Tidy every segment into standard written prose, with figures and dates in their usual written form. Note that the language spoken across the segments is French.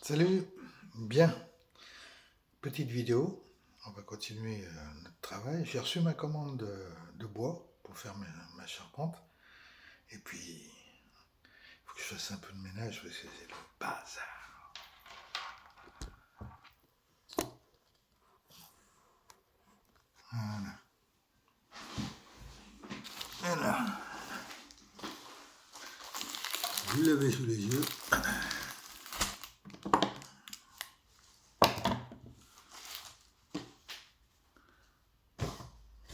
Salut, bien, petite vidéo, on va continuer notre travail. J'ai reçu ma commande de bois pour faire ma charpente. Et puis, il faut que je fasse un peu de ménage parce que c'est le bazar. Voilà. Alors, vous l'avez sous les yeux.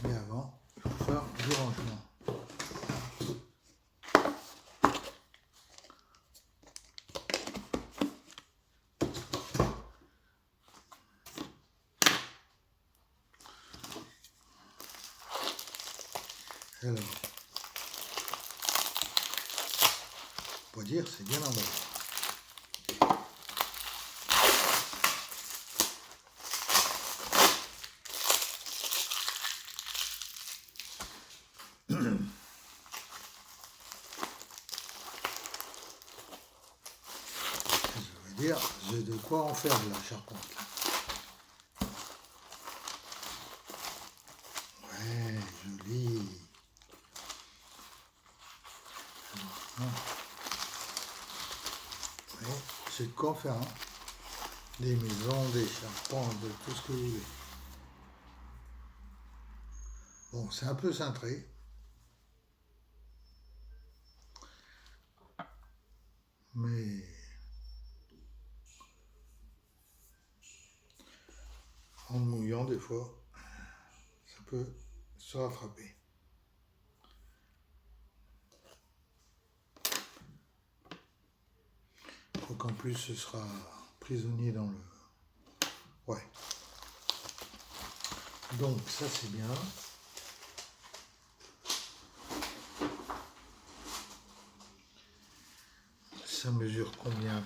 Mais avant, il faut faire du rangement. Alors, pour dire, c'est bien emballé. Je veux dire, j'ai de quoi en faire de la charpente. Ouais, joli. Ouais, j'ai de quoi en faire, hein. Des maisons, des charpentes, de tout ce que vous voulez. Bon, c'est un peu cintré. Mais en mouillant, des fois, ça peut se rattraper. Faut qu'en plus, ce sera prisonnier dans le... Ouais. Donc, ça, c'est bien. Ça mesure combien?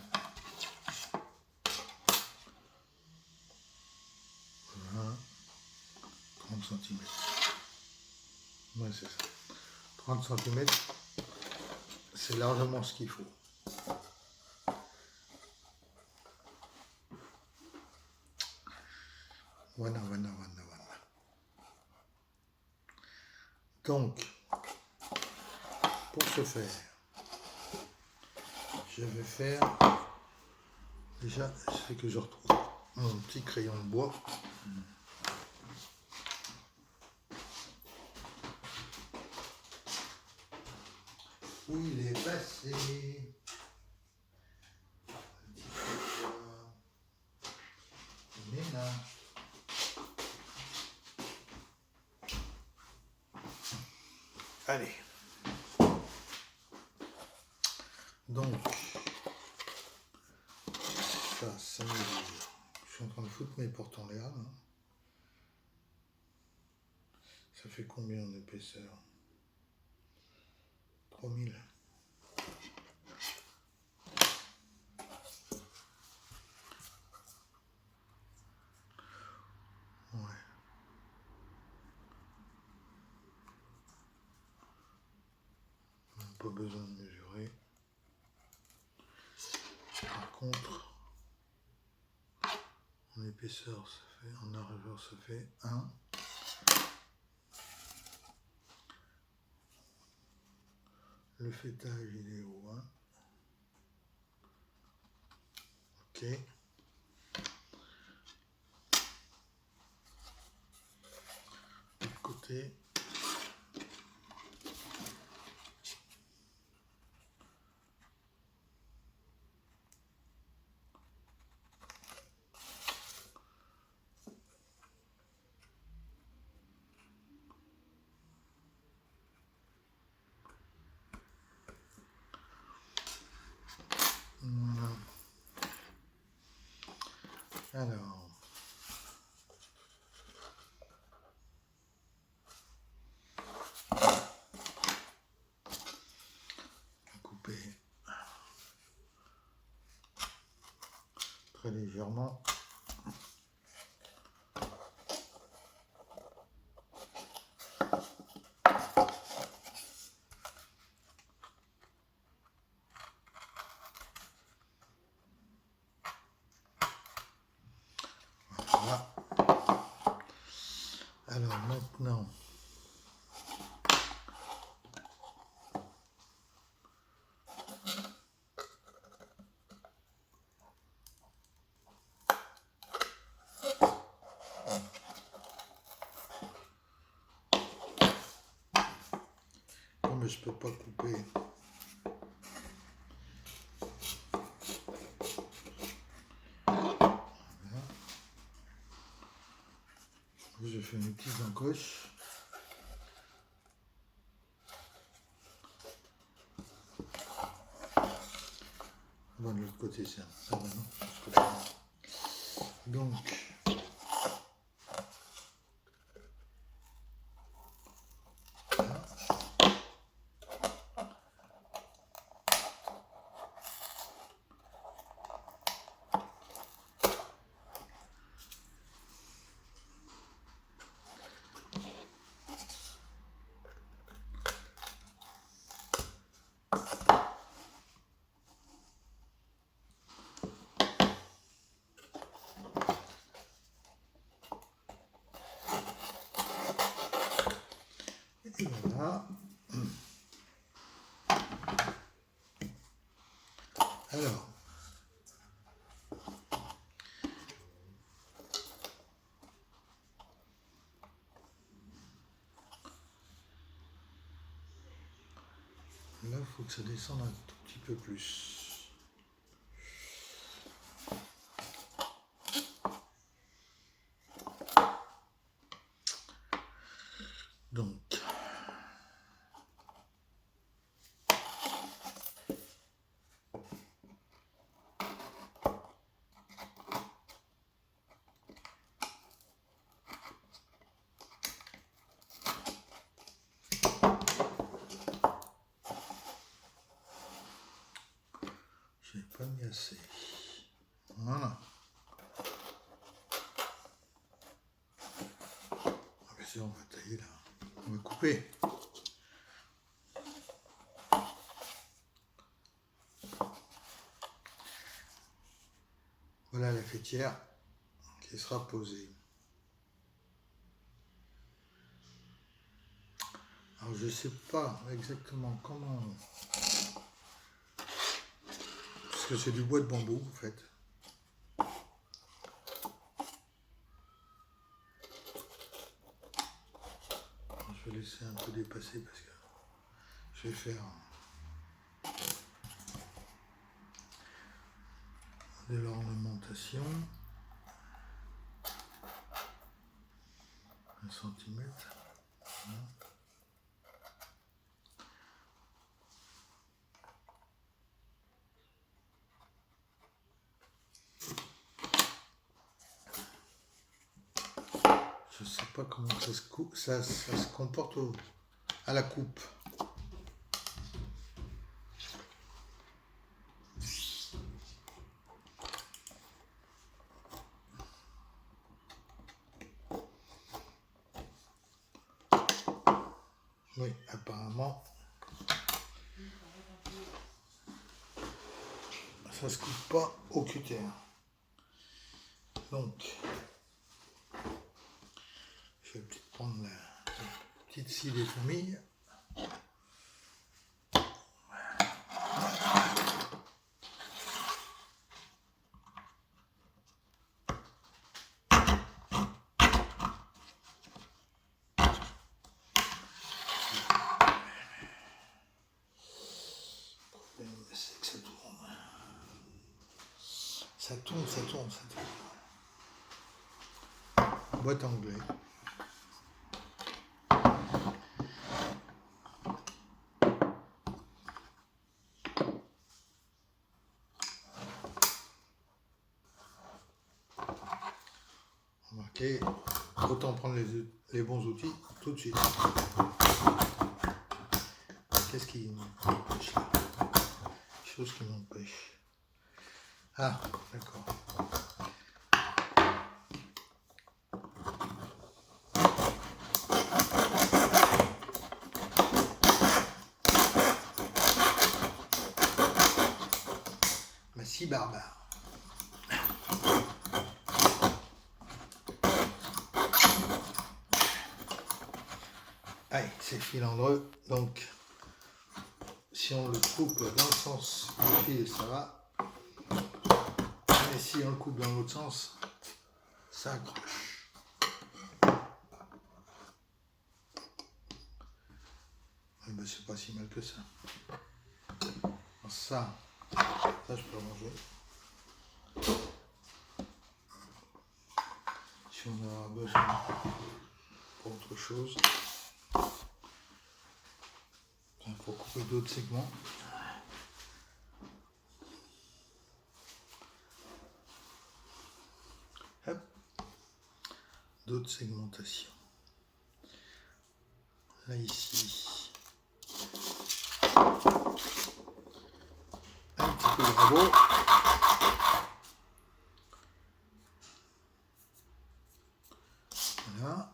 20, 30 cm. Ouais, c'est ça. 30 cm, c'est largement ce qu'il faut. Voilà. Donc, pour ce faire, je vais faire... Déjà, c'est que je retrouve mon petit crayon de bois. Où il est passé? Il est là. Allez. Donc, ça mesure. Je suis en train de foutre mes portes en l'air. Hein. Ça fait combien en épaisseur? 3000. Ouais. Pas besoin de mesurer. Par contre, en épaisseur, ça fait, en largeur, ça fait 1. Le fêtage, il est où, hein? Ok. De côté. Voilà. Alors, couper très légèrement. Voilà. Alors maintenant, comme je peux pas couper, je fais une petite encoche. Bon, de l'autre côté, c'est ah ben non, de l'autre côté. Donc, voilà. Et voilà. Alors, là, il faut que ça descende un tout petit peu plus. Donc, j'ai pas mis assez. Voilà. Ah ben c'est bon, on va tailler là. On va couper. Voilà la fêtière qui sera posée. Alors je sais pas exactement comment, parce que c'est du bois de bambou en fait. Je vais laisser un peu dépasser parce que je vais faire de l'ornementation. 1 centimètre. Voilà. Je sais pas comment ça se comporte à la coupe. Oui, apparemment, ça se coupe pas au cutter. Donc, je vais peut-être prendre la petite scie des familles. C'est que ça tourne. Ça tourne, ça tourne, ça tourne. Boîte anglais. Remarquez, autant prendre les bons outils tout de suite. Qu'est-ce qui m'empêche là? Chose qui m'empêche. Ah, d'accord. Ma scie barbare. c'est filandreux, donc si on le coupe dans le sens du fil, ça va. Mais si on le coupe dans l'autre sens, ça accroche. Eh ben, c'est pas si mal que ça. Ça je peux ranger. Si on a besoin pour autre chose. Il faut couper d'autres segments. Hop. D'autres segmentations. Là ici. Un petit peu de rabot. Voilà.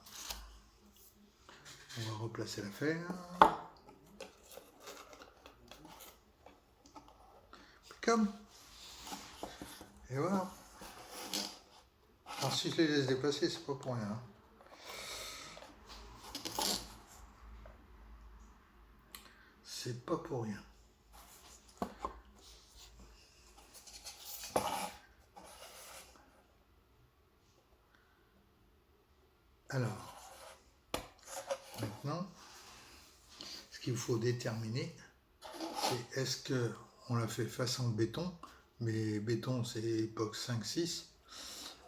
On va replacer l'affaire. Comme. Et voilà. Alors si je les laisse déplacer, c'est pas pour rien. C'est pas pour rien. Alors, maintenant, ce qu'il faut déterminer, c'est est-ce que on l'a fait façon béton, mais béton c'est époque 5-6,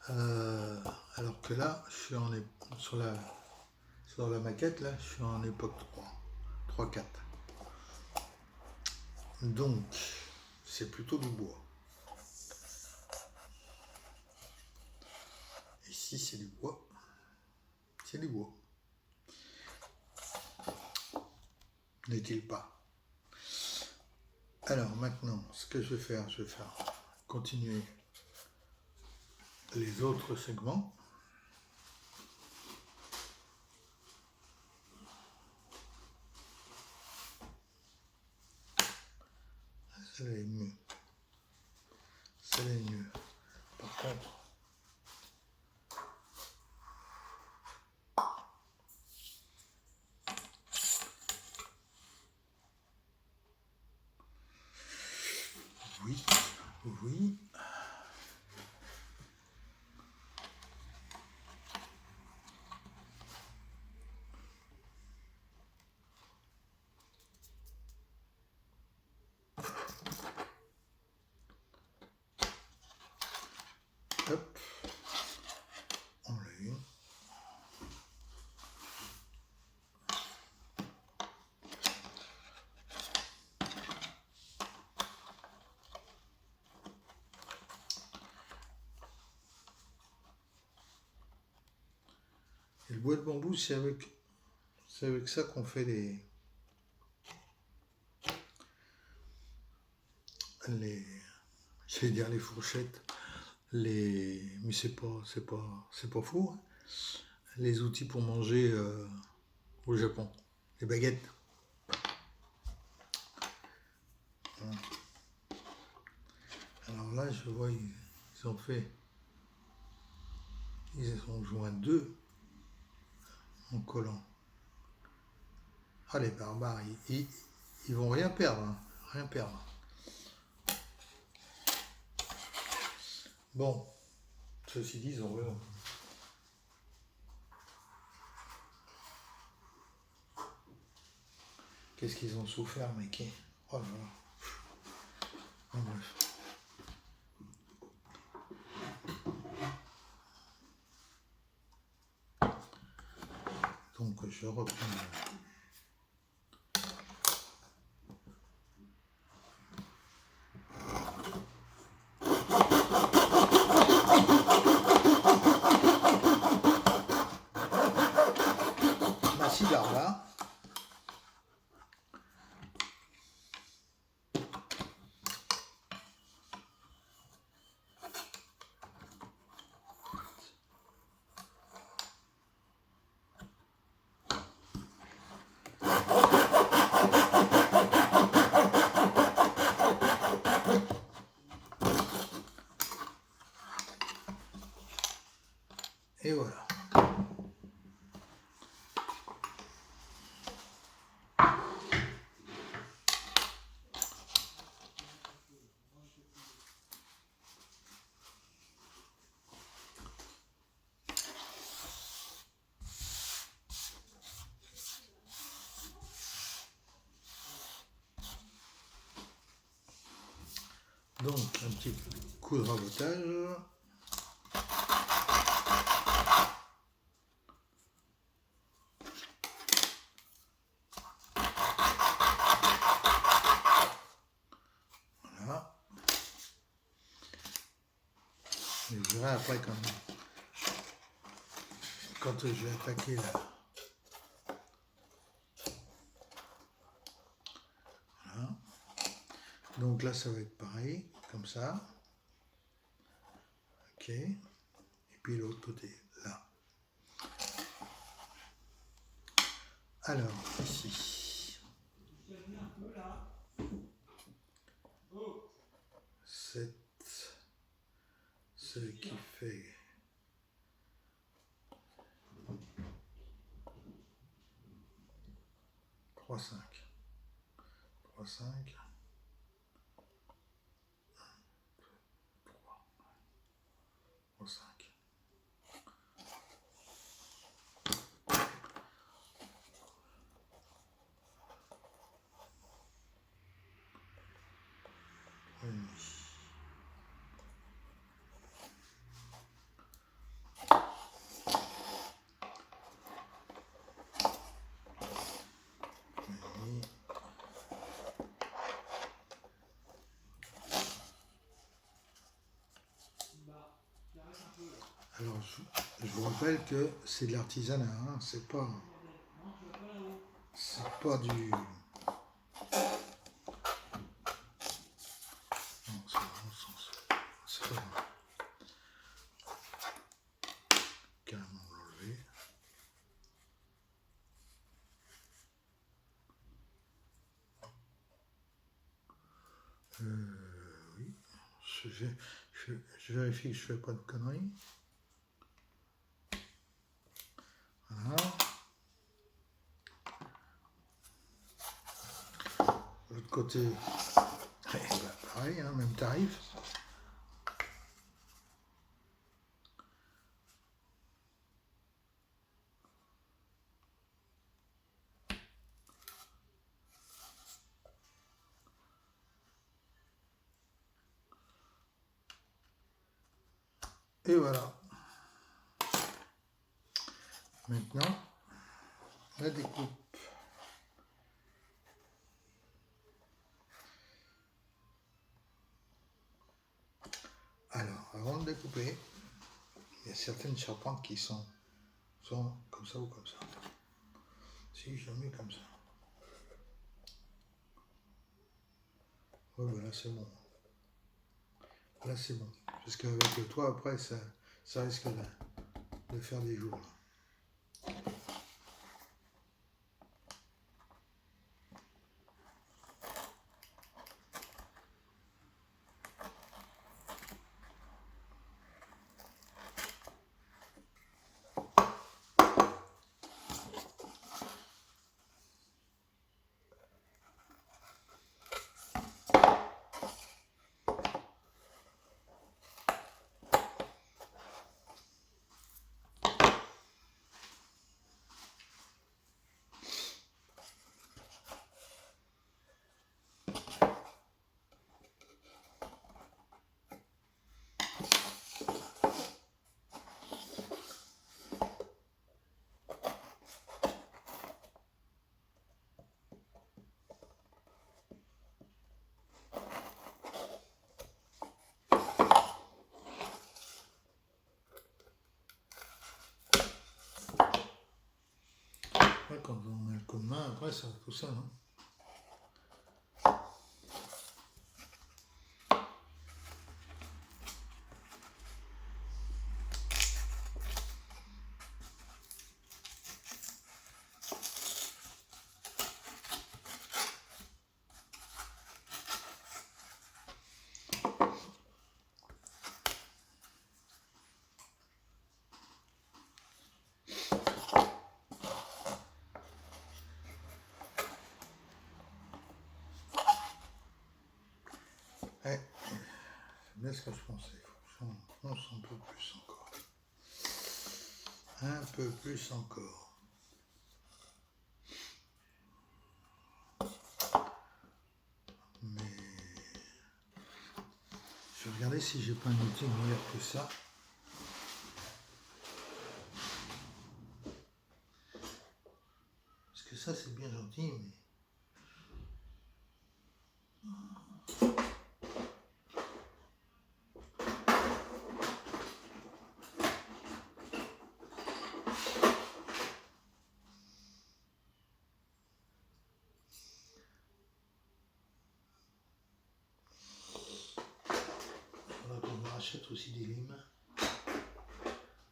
alors que là, je suis sur la maquette, là, je suis en époque 3-4. Donc, c'est plutôt du bois. Ici, c'est du bois. C'est du bois. N'est-il pas? Alors maintenant, ce que je vais faire continuer les autres segments. Ça va mieux. Ça va mieux. Par contre, oui. Hop. On l'a eu. Et le bois de bambou, c'est avec ça qu'on fait je vais dire les fourchettes, mais c'est pas fou. Les outils pour manger au Japon, les baguettes. Voilà. Alors là, je vois, ils ont joint deux en collant. Ah, les barbares, ils vont rien perdre, hein, rien perdre. Bon, ceci dit, ils ont raison. Qu'est-ce qu'ils ont souffert, mec? Oh là là. En bref. Donc je reprends. Ma cigare là. Et voilà. Donc un petit coup de rabotage. Voilà. Et je verrai après quand je vais attaquer là. Voilà. Donc là ça va être pareil, comme ça. Ok. Et puis l'autre côté, là. Alors, ici. Ce qui fait 3, 5. 3, 5. 3, 5. Alors, je vous rappelle que c'est de l'artisanat, hein, c'est pas du... Non, c'est dans le sens. C'est pas grave. Carrément l'enlever. Oui. Je vérifie que je fais pas de conneries. Voilà. De l'autre côté, pareil, hein, même tarif. Et voilà. Maintenant, la découpe. Alors, avant de découper, il y a certaines charpentes qui sont comme ça ou comme ça. Si je le mets comme ça. Ouais, voilà, c'est bon. Là, c'est bon. Parce qu'avec le toit, après, ça risque de faire des jours. Ouais, quand on met le coup de main, après, ça va tout seul. Hein. Ouais, c'est bien ce que je pensais. Il faut que j'enfonce un peu plus encore. Un peu plus encore. Mais si j'ai pas un outil meilleur que ça. Parce que ça c'est bien gentil, mais... Il faudra qu'on me rachète aussi des limes.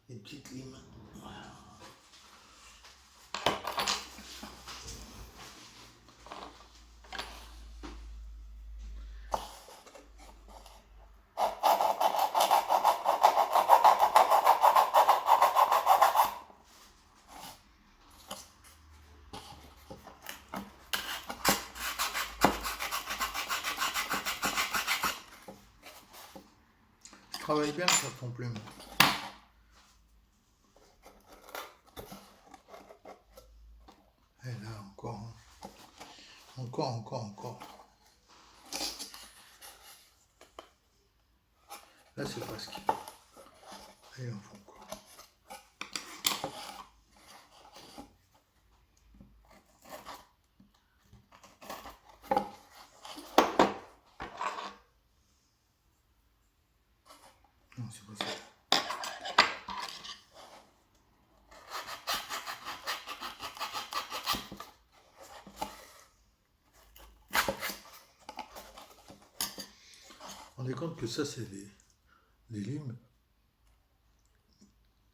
Des petites limes. Voilà. Travaille bien sur ton plume. Et là encore. Encore. Là c'est presque. Et on fait encore. Non, c'est pas ça. On est compte que ça c'est des limes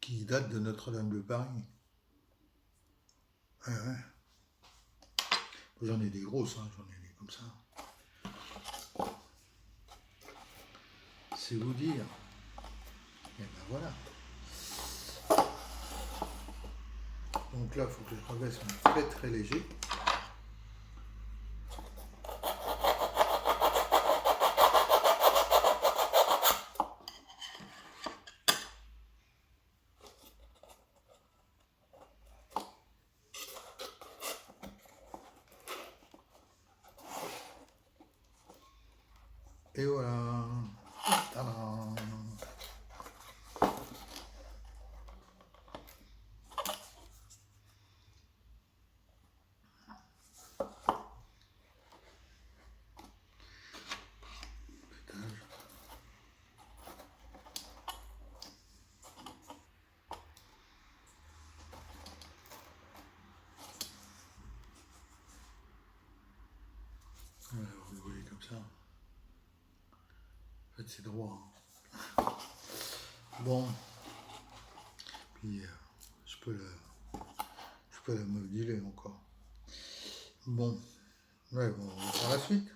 qui datent de Notre-Dame de Paris. Ouais. J'en ai des grosses, hein, j'en ai des comme ça. C'est vous dire. Et ben voilà. Donc là, il faut que je rebaisse très léger. Et voilà. Tadam. Voilà, vous le voyez comme ça. En fait, c'est droit. Bon. Puis, je peux la moduler encore. Bon. Ouais, bon, on va faire la suite.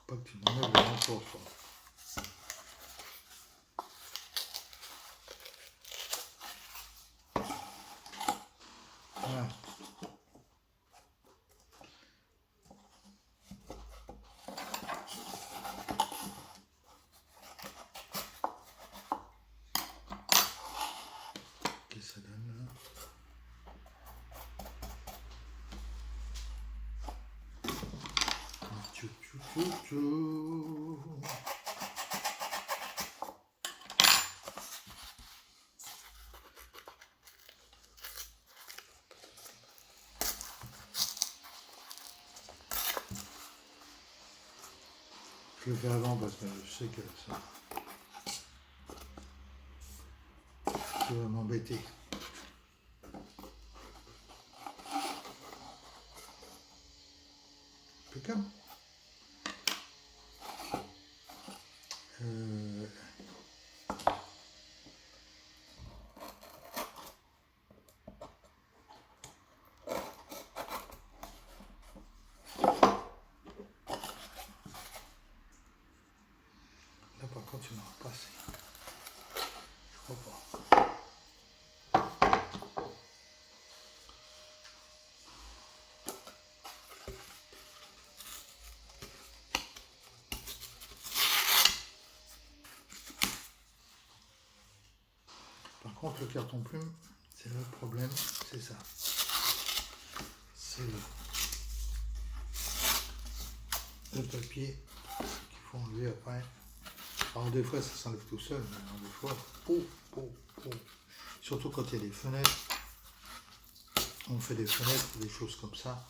Pas que tu m'enlèves le manteau, quoi. Voilà. Qu'est-ce que ça donne là? Tchou, tchou, tchou, tchou. Je le fais avant parce que je sais que ça va m'embêter. Impeccable. contre, le carton plume, c'est le problème, c'est ça. C'est le papier qu'il faut enlever après. Alors des fois ça s'enlève tout seul, mais alors des fois, surtout quand il y a des fenêtres, on fait des fenêtres, des choses comme ça.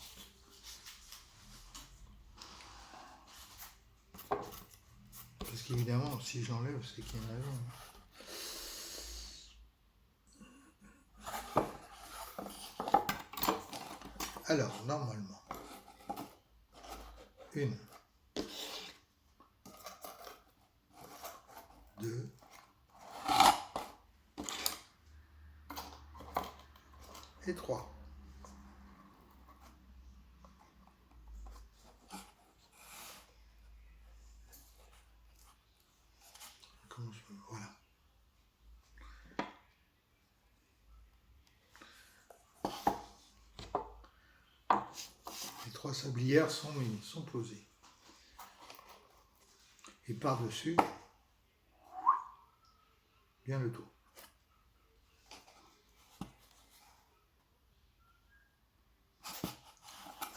Parce qu'évidemment, si je l'enlève, c'est qu'il y en avait. Alors, normalement, 1, 2, et 3. Comment je peux... Voilà. Les 3 sablières sont posées. Et par-dessus, bien le tour.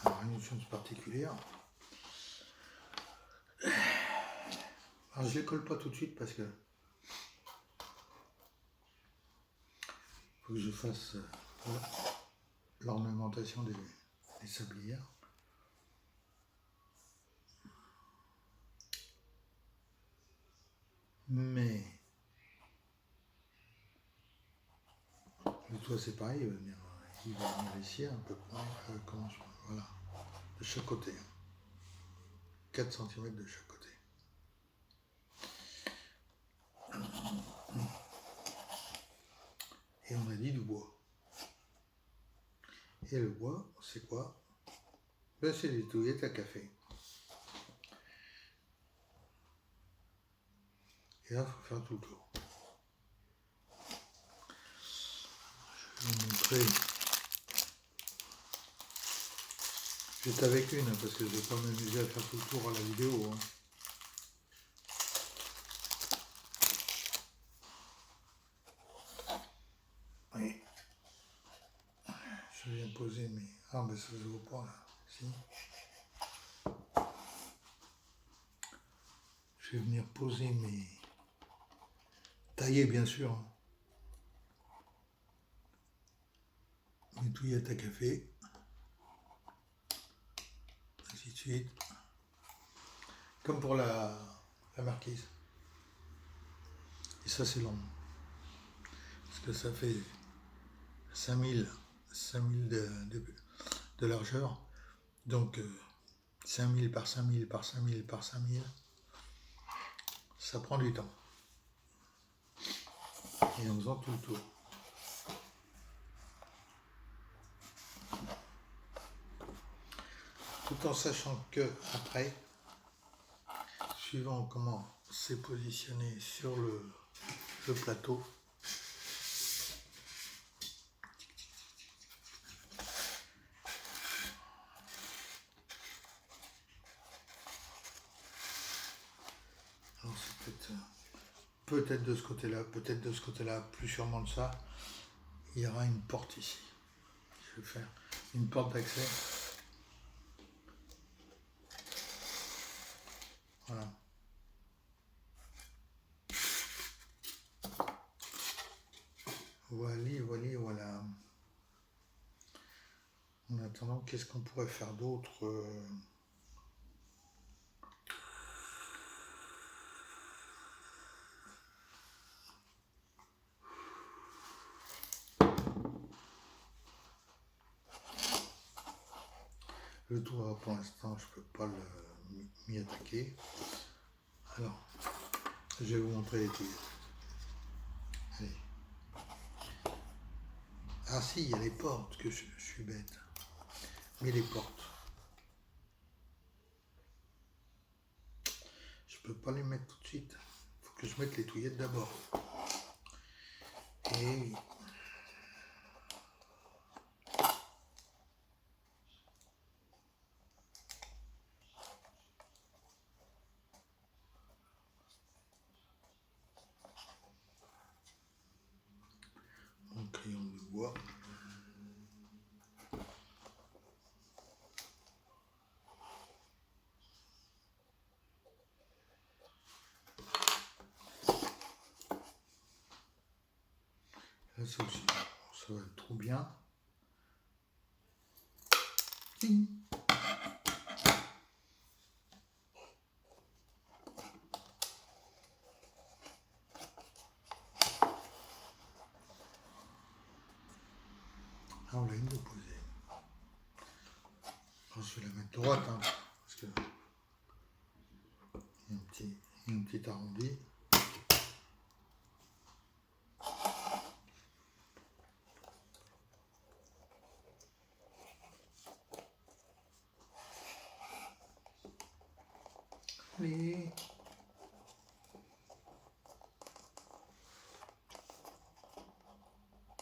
Alors, une chose particulière. Alors, je ne les colle pas tout de suite parce que faut que je fasse l'ornementation des sablières. Mais le toit c'est pareil, il va venir ici à peu près, voilà, de chaque côté. 4 cm de chaque côté. Et on a dit du bois. Et le bois, c'est quoi? Ben, c'est des touillettes à café. Et là, il faut faire tout le tour. Je vais vous montrer. J'étais avec une, parce que je ne vais pas m'amuser à faire tout le tour à la vidéo. Oui. Je viens poser mes... Ah, ben ça se voit pas là. Si. Je vais venir poser mes... Tailler, bien sûr. Mes touillettes à café. Ainsi de suite. Comme pour la marquise. Et ça, c'est long. Parce que ça fait 5000 de largeur. Donc, 5000 par 5000 par 5000 par 5000. Ça prend du temps. Et en faisant tout le tour. Tout en sachant que après, suivant comment c'est positionné sur le plateau, alors c'est peut-être de ce côté-là, peut-être de ce côté-là, plus sûrement de ça, il y aura une porte ici. Je vais faire une porte d'accès. Voilà. Voilà. En attendant, qu'est-ce qu'on pourrait faire d'autre? Le toit, pour l'instant, je ne peux pas m'y attaquer. Alors, je vais vous montrer les touillettes. Allez. Ah si, il y a les portes, que je suis bête. Mais les portes, je peux pas les mettre tout de suite. Il faut que je mette les touillettes d'abord. Et bois. Là, ça aussi, ça va trop bien. Ting. Ah, on l'a une de posée. Alors, je vais la mettre droite, hein, parce que il y a un petit arrondi. Allez.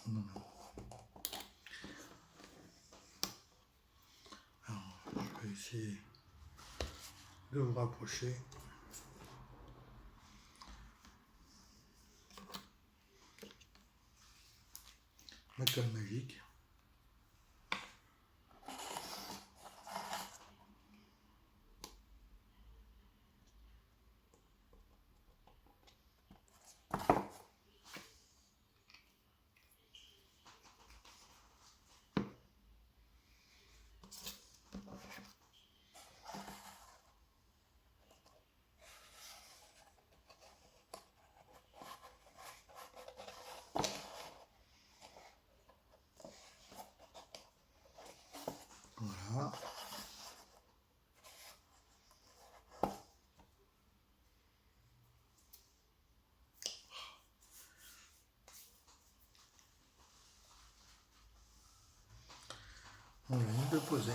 Non, non. Alors, je vais essayer de me rapprocher. Ma colle magique. Voilà. On vient de poser.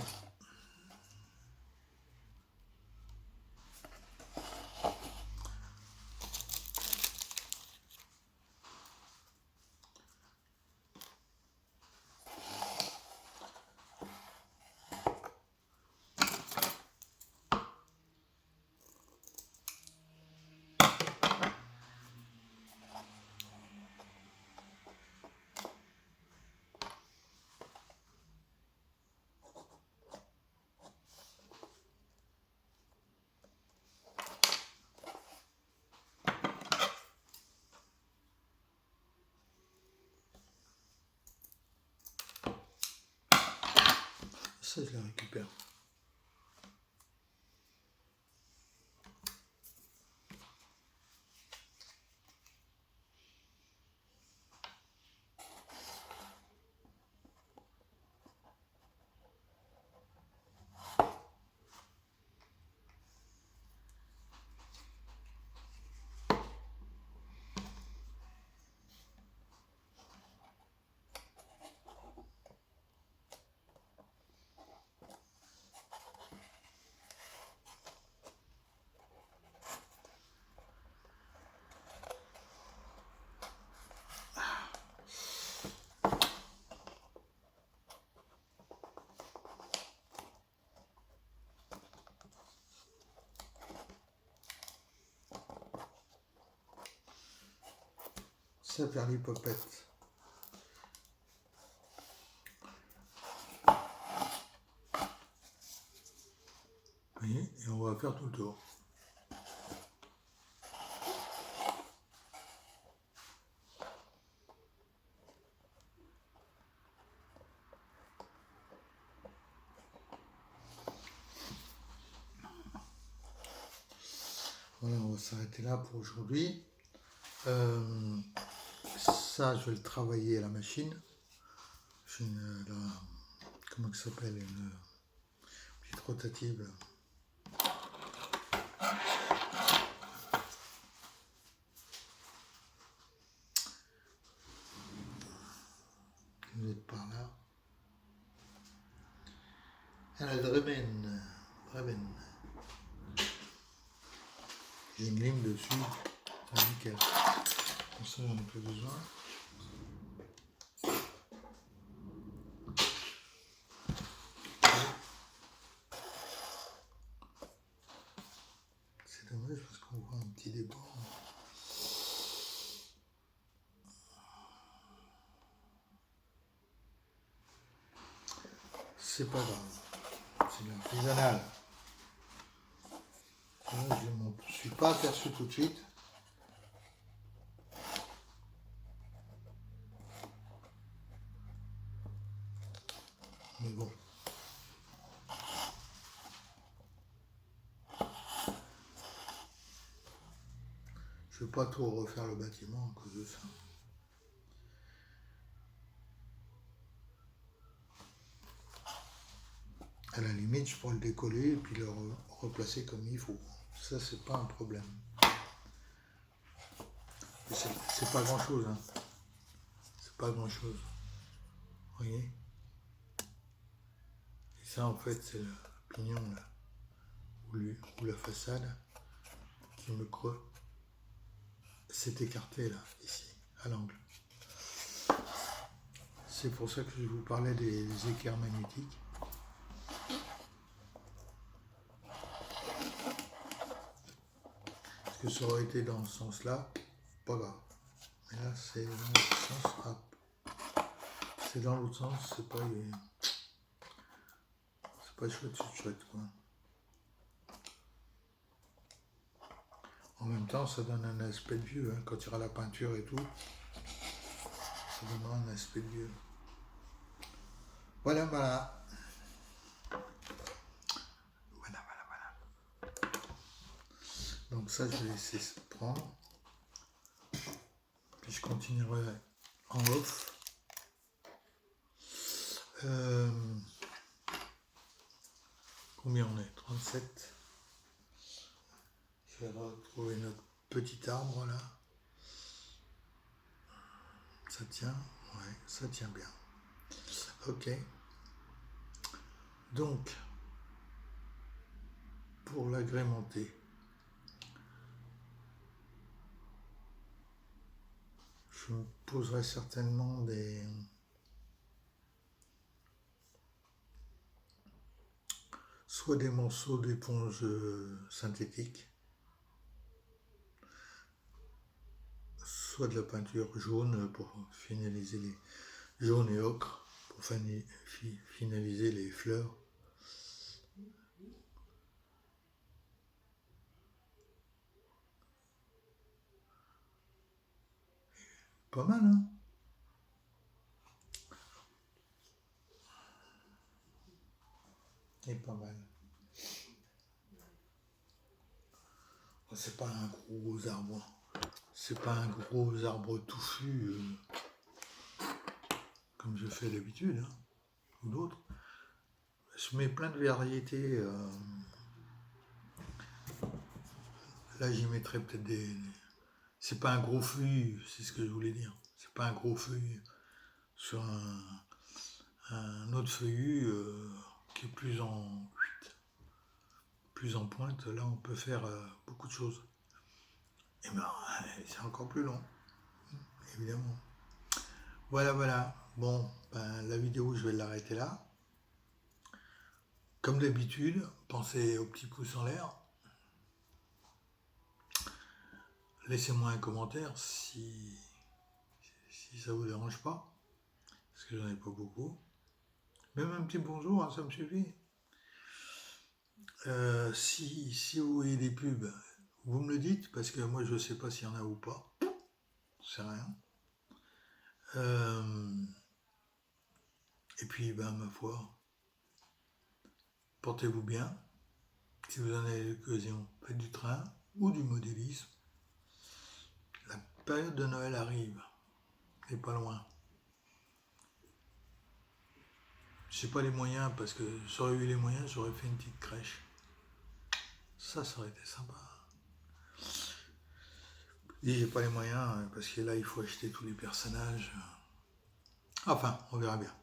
Ça, je la récupère. Ça vers l'hypopète. Vous voyez, et on va faire tout le tour. Voilà, on va s'arrêter là pour aujourd'hui. Ça, je vais le travailler à la machine. J'ai comment ça s'appelle, une petite rotative. Vous êtes par là. Elle a Dremen. J'ai une ligne dessus. C'est nickel. Pour ça, j'en ai plus besoin. C'est dommage parce qu'on voit un petit débord. c'est pas grave. C'est de l'artisanal. Je ne me suis pas aperçu tout de suite. Mais bon. Je ne vais pas trop refaire le bâtiment à cause de ça. À la limite, je pourrais le décoller et puis le replacer comme il faut. Ça, c'est pas un problème. C'est pas grand chose, hein. C'est pas grand chose. Vous voyez? Et ça, en fait, c'est le pignon là, ou la façade qui me creuse. C'est écarté là, ici, à l'angle. C'est pour ça que je vous parlais des équerres magnétiques. Parce que ça aurait été dans ce sens-là, pas grave. Mais là, c'est dans l'autre sens. Hop. C'est dans l'autre sens, c'est pas chouette, quoi. En même temps, ça donne un aspect de vieux, hein. Quand il y aura la peinture et tout, ça donnera un aspect de vieux. Voilà. Voilà. Donc ça, je vais laisser se prendre. Puis je continuerai en off. Combien on est? 37. Je vais retrouver notre petit arbre là. Ça tient? Ouais, ça tient bien. Ok. Donc, pour l'agrémenter, je me poserai certainement soit des morceaux d'éponge synthétique, soit de la peinture jaune pour finaliser les jaunes et ocre, pour finaliser les fleurs. Pas mal, hein? Et pas mal. C'est pas un gros arbre. C'est pas un gros arbre touffu comme je fais d'habitude, hein, ou d'autres. Je mets plein de variétés. Là, j'y mettrai peut-être des. C'est pas un gros feuillu, c'est ce que je voulais dire. C'est pas un gros feuillu sur un autre feuillu qui est plus en pointe. Là, on peut faire beaucoup de choses. Et ben, c'est encore plus long, évidemment. Voilà. Bon, ben, la vidéo, je vais l'arrêter là. Comme d'habitude, pensez au petit pouce en l'air. Laissez-moi un commentaire si ça vous dérange pas, parce que j'en ai pas beaucoup. Même un petit bonjour, hein, ça me suffit. Si vous voyez des pubs, vous me le dites, parce que moi je sais pas s'il y en a ou pas. C'est rien. Et puis, ben, ma foi, portez-vous bien. Si vous en avez l'occasion, faites du train ou du modélisme. La période de Noël arrive, et pas loin. J'ai pas les moyens, parce que j'aurais eu les moyens, j'aurais fait une petite crèche. Ça aurait été sympa. Et j'ai pas les moyens, parce que là, il faut acheter tous les personnages. Enfin, on verra bien.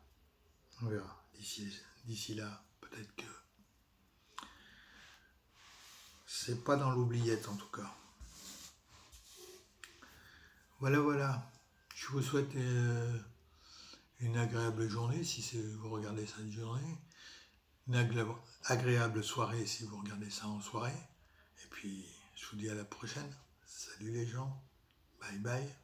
On verra. D'ici là, peut-être que c'est pas dans l'oubliette, en tout cas. Voilà. Je vous souhaite une agréable journée, si vous regardez cette journée. Une agréable soirée, si vous regardez ça en soirée. Et puis, je vous dis à la prochaine. Salut les gens. Bye bye.